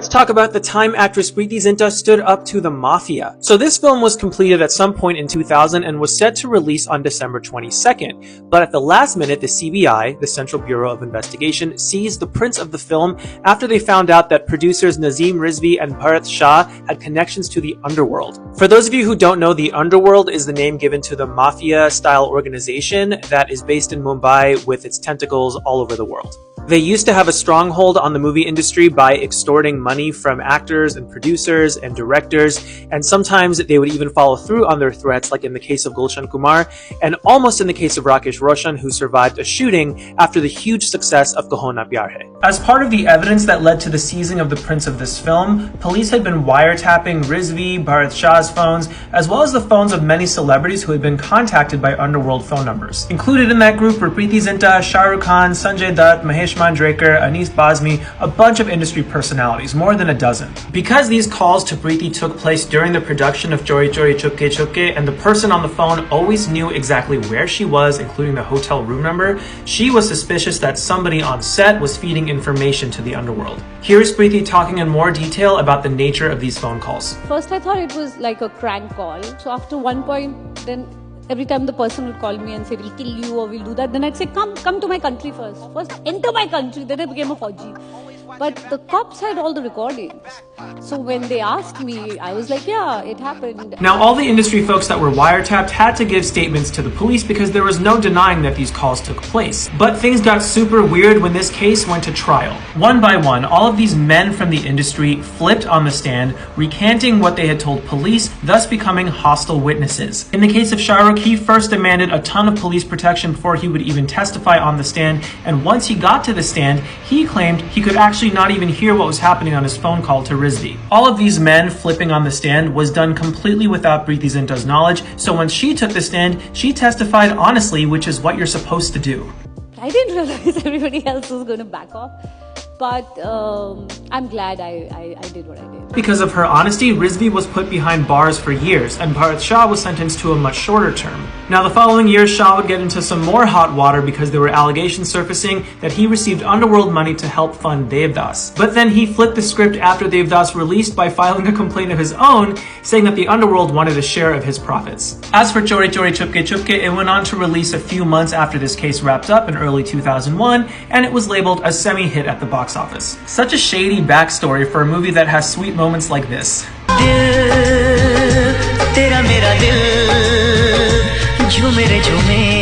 Let's talk about the time actress Preity Zinta stood up to the mafia. So this film was completed at some point in 2000 and was set to release on December 22nd. But at the last minute, the CBI, the Central Bureau of Investigation, seized the prints of the film after they found out that producers Nazim Rizvi and Bharat Shah had connections to the Underworld. For those of you who don't know, the Underworld is the name given to the mafia-style organization that is based in Mumbai with its tentacles all over the world. They used to have a stronghold on the movie industry by extorting money from actors and producers and directors, and sometimes they would even follow through on their threats, like in the case of Gulshan Kumar, and almost in the case of Rakesh Roshan, who survived a shooting after the huge success of Kaho Na Pyar Hai. As part of the evidence that led to the seizing of the prints of this film, police had been wiretapping Rizvi, Bharat Shah's phones, as well as the phones of many celebrities who had been contacted by Underworld phone numbers. Included in that group were Preity Zinta, Shah Rukh Khan, Sanjay Dutt, Mahesh Manjrekar, Anis Bazmi, a bunch of industry personalities, more than a dozen. Because these calls to Preity took place during the production of Chori Chori Chupke Chupke, and the person on the phone always knew exactly where she was, including the hotel room number, she was suspicious that somebody on set was feeding information to the Underworld. Here's Preity talking in more detail about the nature of these phone calls. First I thought it was like a crank call. So after one point, then every time the person would call me and say, we'll kill you or we'll do that, then I'd say, come to my country first. First enter my country, then I became a Fauji. But the cops had all the recordings. So when they asked me, I was like, yeah, it happened. Now, all the industry folks that were wiretapped had to give statements to the police because there was no denying that these calls took place. But things got super weird when this case went to trial. One by one, all of these men from the industry flipped on the stand, recanting what they had told police, thus becoming hostile witnesses. In the case of Shah Rukh, he first demanded a ton of police protection before he would even testify on the stand, and once he got to the stand, he claimed he could actually not even hear what was happening on his phone call to Rizvi. All of these men flipping on the stand was done completely without Preity Zinta's knowledge, so when she took the stand, she testified honestly, which is what you're supposed to do. I didn't realize everybody else was going to back off, but I'm glad I did what I did. Because of her honesty, Rizvi was put behind bars for years, and Bharat Shah was sentenced to a much shorter term. Now, the following year, Shah would get into some more hot water because there were allegations surfacing that he received Underworld money to help fund Devdas. But then he flipped the script after Devdas released by filing a complaint of his own, saying that the Underworld wanted a share of his profits. As for Chori Chori Chupke Chupke, it went on to release a few months after this case wrapped up in early 2001, and it was labeled a semi-hit at the box office. Such a shady backstory for a movie that has sweet moments like this. Dil, tera mera dil, jhume re jhume.